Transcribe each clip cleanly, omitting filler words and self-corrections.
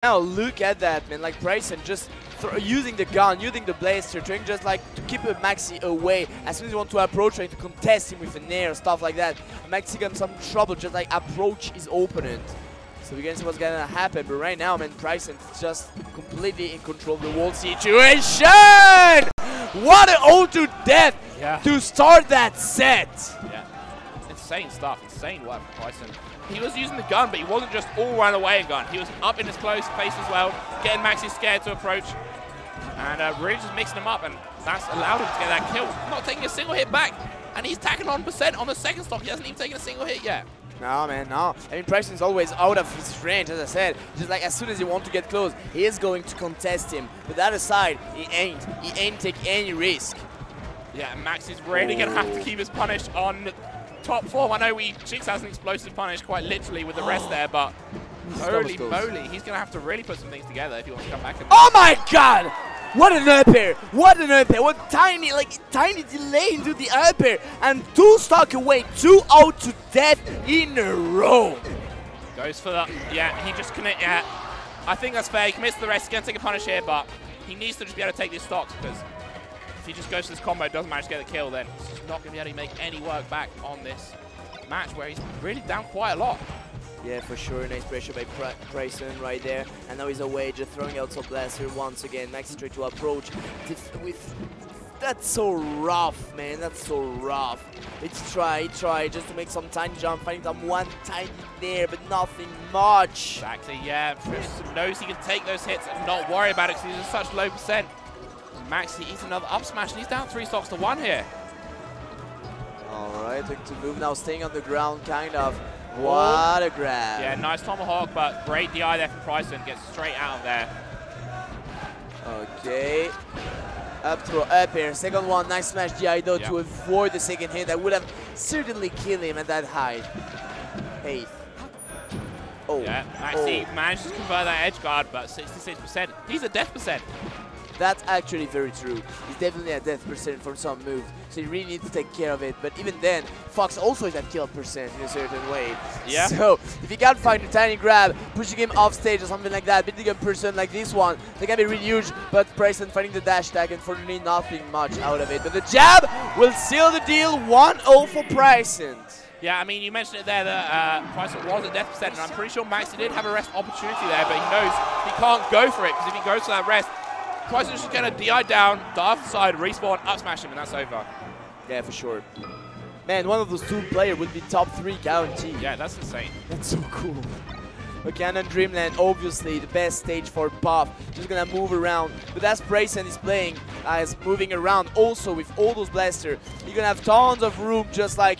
Now look at that, man. Like Pricent just using the gun, using the blaster, trying just like to keep a maXy away. As soon as you want to approach, trying to contest him with an air, stuff like that. maXy got some trouble, just like approach his opponent. So we're gonna see what's gonna happen. But right now, man, Pricent is just completely in control of the whole situation. What an ult to death to start that set. Yeah, insane stuff, insane work from Pricent. He was using the gun, but he wasn't just all run away and gun. He was up in his close face as well, getting maXy scared to approach, and really just mixing him up, and that's allowed him to get that kill. Not taking a single hit back, and he's tacking on % on the second stock. He hasn't even taken a single hit yet. No, man, no. I mean, Pricent's always out of his range, as I said. Just like as soon as you want to get close, he is going to contest him. But that aside, he ain't take any risk. Yeah, maXy's really going to have to keep his punish on top form. I know Jigs has an explosive punish quite literally with the rest there, but holy moly, he's going to have to really put some things together if he wants to come back. And oh my god! What an up air! What an up air! What tiny delay into the up air, and 2 stock away, 2 out to death in a row. Goes for the, he just connect, I think that's fair. He commits to the rest. He's going to take a punish here, but he needs to just be able to take these stocks, because if he just goes to this combo, doesn't manage to get the kill, then he's just not going to be able to make any work back on this match, where he's really down quite a lot. Yeah, for sure. Nice pressure by Pricent right there. And now he's away, just throwing out some blaster once again. maXy trying to approach with... That's so rough, man. That's so rough. Let's try just to make some tiny jump, finding some one tiny there, but nothing much. Exactly, yeah. Pricent knows he can take those hits and not worry about it because he's at such low %. maXy eats another up smash, and he's down 3 stocks to 1 here. Alright, looking to move now, staying on the ground, kind of. What a grab. Yeah, nice tomahawk, but great DI there from Pricent. Gets straight out of there. Okay. Up throw, up air. Second one, nice smash DI though to avoid the second hit. That would have certainly killed him at that height. 8th. Oh. Yeah, maXy managed to convert that edge guard, but 66%. He's a death %. That's actually very true. He's definitely at death % for some moves, so you really need to take care of it. But even then, Fox also is at kill % in a certain way. Yeah. So if you can't find a tiny grab, pushing him off stage or something like that, beating a person like this one, they can be really huge. But Pricent finding the dash tag, unfortunately nothing much out of it. But the jab will seal the deal. 1-0 for Pricent. Yeah, I mean, you mentioned it there that Pricent was at death %, and I'm pretty sure maXy did have a rest opportunity there, but he knows he can't go for it, because if he goes for that rest, Pricent's just going to DI down, dive off the side, respawn, up smash him, and that's over. Yeah, for sure. Man, one of those 2 players would be top 3 guaranteed. Yeah, that's insane. That's so cool. Okay, and then Dreamland, obviously the best stage for Puff. Just going to move around. But as Pricent is playing, is moving around also with all those blasters, you're going to have tons of room, just like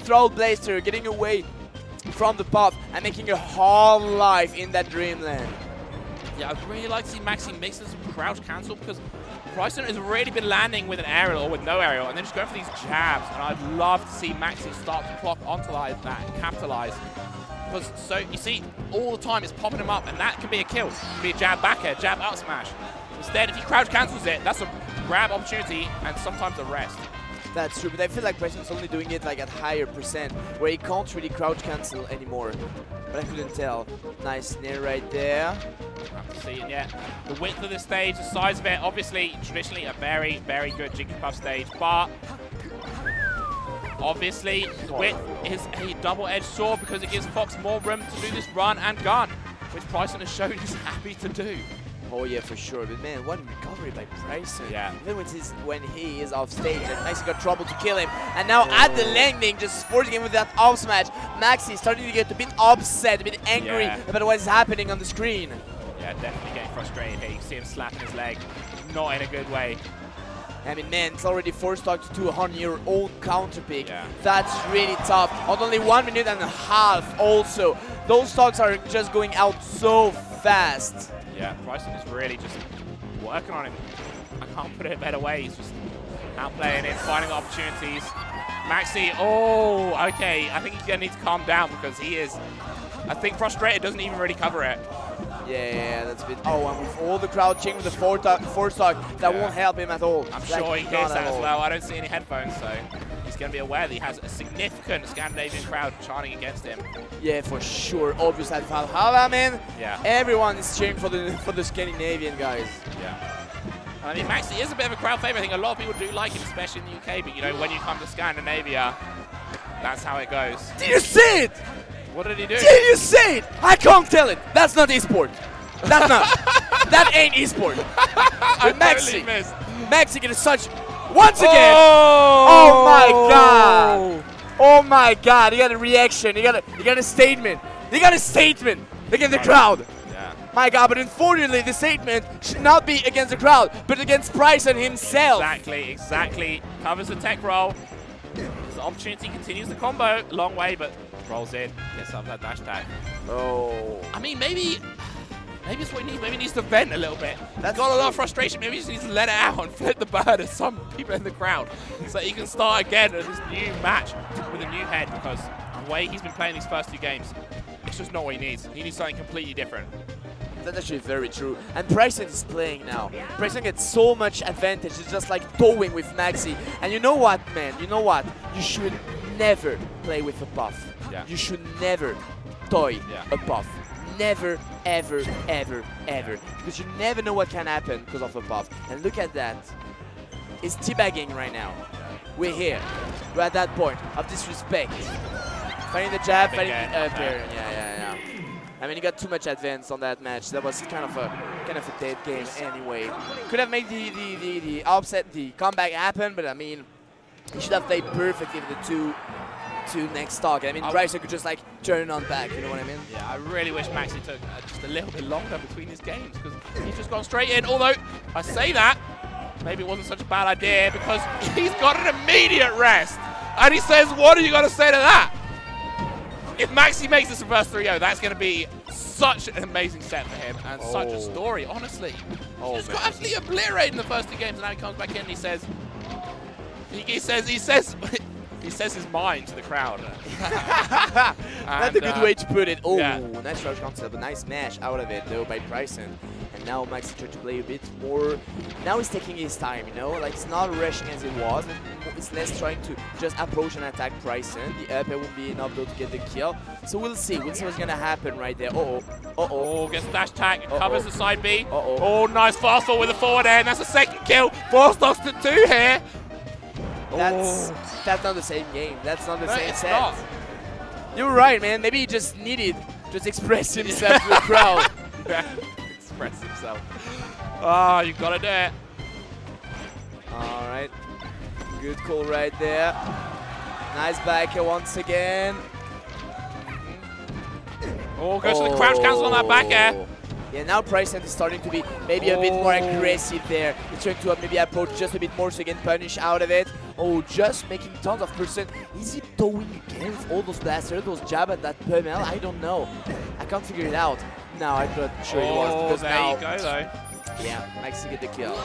throw blaster, getting away from the Puff and making a hard life in that Dreamland. Yeah, I'd really like to see maXy mix in some crouch cancel, because Pricent has really been landing with an aerial or with no aerial and then just going for these jabs, and I'd love to see maXy start to clock onto that and capitalize. Because, so, you see, all the time it's popping him up, and that can be a kill. It can be a jab back air, jab out smash. Instead, if he crouch cancels it, that's a grab opportunity and sometimes a rest. That's true, but I feel like Pricent's only doing it like at higher %, where he can't really crouch cancel anymore. But I couldn't tell. Nice snare right there. After seeing, the width of the stage, the size of it, obviously, traditionally a very, very good Jigglypuff stage, but obviously, width is a double-edged sword because it gives Fox more room to do this run and gun, which Pricent has shown he's happy to do. Oh yeah, for sure. But man, what a recovery by Pricent. Yeah. Even when he is off stage, and maXy got trouble to kill him. And now at the landing, just forcing him with that off smash. maXy starting to get a bit upset, a bit angry about what is happening on the screen. Yeah, definitely getting frustrated here. You can see him slapping his leg. Not in a good way. I mean, man, it's already 4 stocks to 2 on your own counter pick. Yeah. That's really tough. On only 1 minute and a half also. Those stocks are just going out so fast. Yeah, Pricent is really just working on him. I can't put it a better way. He's just outplaying it, finding opportunities. maXy, oh, okay. I think he's going to need to calm down, because he is, I think, frustrated, doesn't even really cover it. Yeah, that's a bit. Oh, and with all the crouching with the 4 stock, that won't help him at all. I'm sure he hears that as well. I don't see any headphones, so he's going to be aware that he has a significant Scandinavian crowd chanting against him. Yeah, for sure. Obviously, at Valhalla, man. Yeah. Everyone is cheering for the Scandinavian guys. Yeah. I mean, maXy is a bit of a crowd favorite. I think a lot of people do like him, especially in the UK. But, you know, when you come to Scandinavia, that's how it goes. Did you see it? What did he do? Did you see it? I can't tell it. That's not esport. That's not. That ain't esport. But maXy. maXy getting such... Once again. Oh my god. Oh my god. You got a reaction. You got a statement. You got a statement against the crowd. My god, but unfortunately the statement should not be against the crowd, but against Pricent himself. Exactly. Covers the tech roll. His opportunity continues the combo. Long way, but rolls in. Gets up that dash tag. Oh. I mean, maybe it's what he needs. Maybe he needs to vent a little bit. That's got a lot of frustration. Maybe he just needs to let it out and flip the bird at some people in the crowd so he can start again at this new match with a new head, because the way he's been playing these first 2 games, it's just not what he needs. He needs something completely different. That's actually very true. And Pricent is playing now. Pricent gets so much advantage. It's just like towing with maXy. And you know what, man? You know what? You should never play with a buff. Yeah. You should never toy a buff. Never, ever, ever, ever. Because you never know what can happen because of a buff. And look at that. It's teabagging right now. We're here. We're at that point of disrespect. Finding the jab, finding the up air. Yeah. I mean, he got too much advance on that match. That was kind of a dead game anyway. Could have made the upset, the comeback happen, but I mean, he should have played perfectly with the two next stock. I mean, Pricent could just like turn on back. You know what I mean? Yeah, I really wish maXy took just a little bit longer between his games, because he's just gone straight in. Although I say that, maybe it wasn't such a bad idea, because he's got an immediate rest, and he says, "What are you going to say to that?" If maXy makes this a first 3-0, that's going to be such an amazing set for him and such a story, honestly. He just got absolutely obliterated in the first 2 games, and now he comes back in and he says his mind to the crowd. That's a good way to put it. Oh, yeah. Nice crouch concept, a nice smash out of it though by Pricent. And now maXy trying to play a bit more. Now he's taking his time, you know, like it's not rushing as it was. It's less trying to just approach and attack Pricent. The up air won't be enough though to get the kill. So we'll see what's gonna happen right there. Oh, gets dash tag, covers the side B. Oh, nice fast forward with the forward air, and that's a second kill. 4 stocks to 2 here. That's not the same game. That's not the same set. Not. You're right, man. Maybe he just needed just express himself to the crowd. Express himself. Oh, you gotta do it. All right. Good call right there. Nice back here once again. Oh, goes to the crouch cancel on that back air. Yeah, now Pricent is starting to be maybe a bit more aggressive there. He's trying to maybe approach just a bit more so he can punish out of it. Oh, just making tons of percent. Is he towing again with all those blasters, those jab at that pummel? I don't know. I can't figure it out. No, I'm not sure it was. Because there now, you go, though. Yeah, maXy get the kill.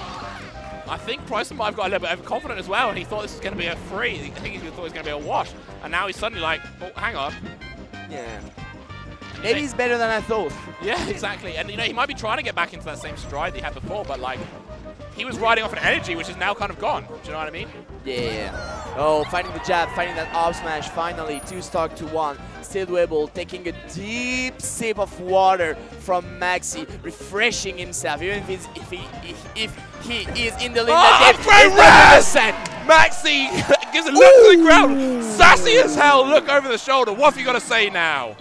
I think Pricent might have got a little bit overconfident as well, and he thought this was going to be a free. I think he thought it was going to be a wash. And now he's suddenly like, oh, hang on. Yeah. Maybe he's better than I thought. Yeah, exactly. And, you know, he might be trying to get back into that same stride that he had before, but, like, he was riding off an energy, which is now kind of gone. Do you know what I mean? Yeah. Oh, finding the jab, finding that up smash, finally. 2 stock to 1. Still doable, taking a deep sip of water from maXy, refreshing himself, even if he is in the lead. maXy gives a look to the crowd. Sassy as hell, look over the shoulder. What have you got to say now?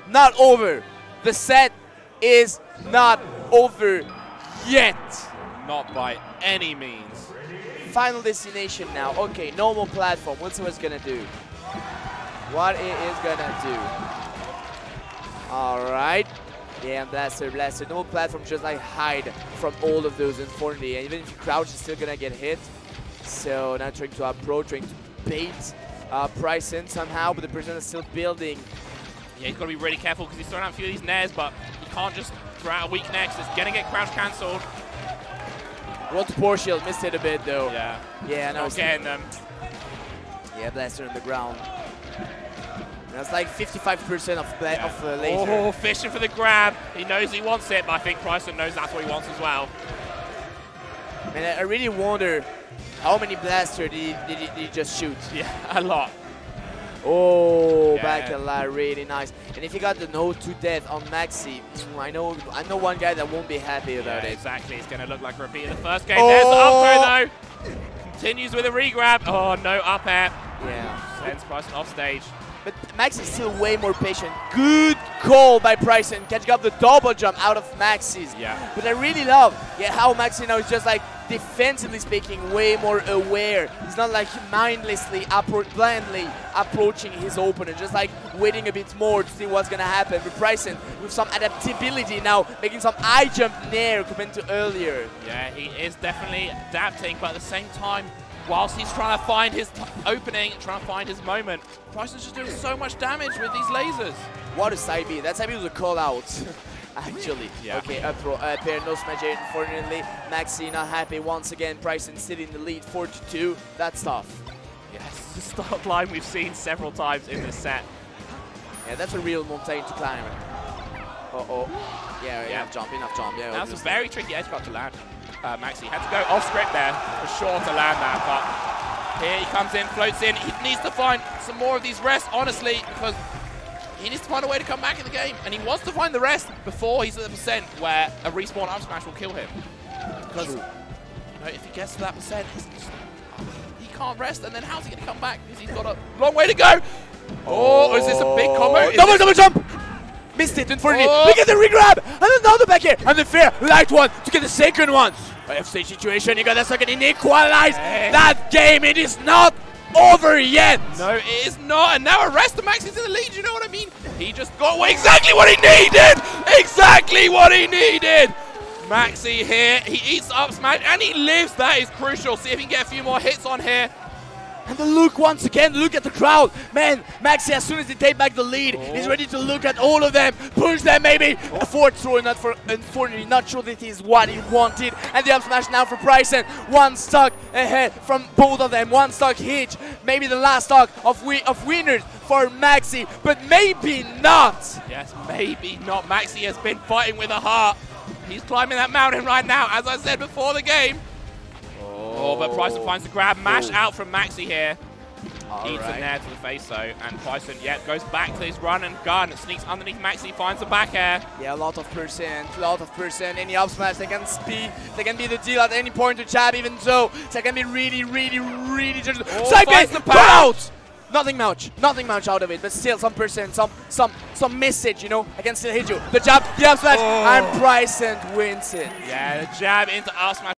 Not over. The set is not over yet. Not by any means. Final destination now. Okay, normal platform. What's it gonna do? What it is gonna do? All right. Yeah, blaster. Normal platform, just like hide from all of those unfortunately. And even if you crouch, it's still gonna get hit. So now trying to approach, trying to bait Pricent somehow, but the person is still building. Yeah, he's got to be really careful because he's throwing out a few of these nairs, but he can't just throw out a weak next. It's going to get crouch cancelled. Roll to poor shield, missed it a bit though. Yeah. Yeah, no. Getting them. Yeah, blaster on the ground. That's like 55% of laser. Oh, fishing for the grab. He knows he wants it, but I think Pricent knows that's what he wants as well. And I really wonder How many blasters did he just shoot? Yeah, a lot. Oh, Yeah. back a lot, really nice. And if he got the no to death on maXy, I know one guy that won't be happy about it. Exactly. It's going to look like a repeat of the first game. There's the up throw, though. Continues with a re-grab. Oh, no up air. Yeah. Sends Pricent off stage. But maXy is still way more patient. Good call by Pricent, catching up the double jump out of maXy's. Yeah. But I really love how maXy now is just like, defensively speaking, way more aware. He's not like mindlessly, blindly approaching his opponent, just like waiting a bit more to see what's gonna happen. But Pricent, with some adaptability now, making some high jump nair compared to earlier. Yeah, he is definitely adapting, but at the same time, whilst he's trying to find his opening, trying to find his moment, Pricent's just doing so much damage with these lasers. What a side B. That side B was a call out. Actually. Yeah. Okay, up throw, pair, no smash here, unfortunately. maXy not happy once again. Pricent still in the lead, 4-2. That's tough. Yes, the start line we've seen several times in this set. Yeah, that's a real mountain to climb. Uh-oh. Yeah, enough jump. Yeah, That was a very tricky edge guard to land. maXy had to go off script there for sure to land that, but here he comes in, floats in. He needs to find some more of these rests, honestly, because he needs to find a way to come back in the game, and he wants to find the rest before he's at the percent where a respawn up smash will kill him. Because if he gets to that percent, he can't rest, and then how's he going to come back? Because he's got a long way to go. Oh, is this a big combo? Double jump! Missed it, unfortunately. Look at the re-grab! And another back here! And the fair, light one to get the second one. F-stage situation, you got a second in equalize. That game, it is not over yet. No, it is not. And now arrest the maXy's in the lead, you know what I mean? He just got exactly what he needed! Exactly what he needed! maXy here, he eats up smash and he lives. That is crucial. See if he can get a few more hits on here. And the look once again, look at the crowd. Man, maXy, as soon as they take back the lead, he's ready to look at all of them, push them maybe. A forward throw, unfortunately, not sure that is what he wanted. And the up smash now for Pricent. One stock ahead from both of them, one stock each. Maybe the last stock of winners for maXy, but maybe not. Yes, maybe not. maXy has been fighting with a heart. He's climbing that mountain right now, as I said before the game. Oh, but Pricent finds the grab. Mash out from maXy here. Eats in there to the face, though. And Pricent, goes back to his run and gun. Sneaks underneath maXy, finds the back air. Yeah, a lot of percent. Any up smash, they can speed. They can be the deal at any point to jab, even so. They can be really just... finds the power out! Nothing much out of it, but still some percent, some message, you know. I can still hit you. The jab, the up smash, and Pricent wins it. Yeah, the jab into up smash.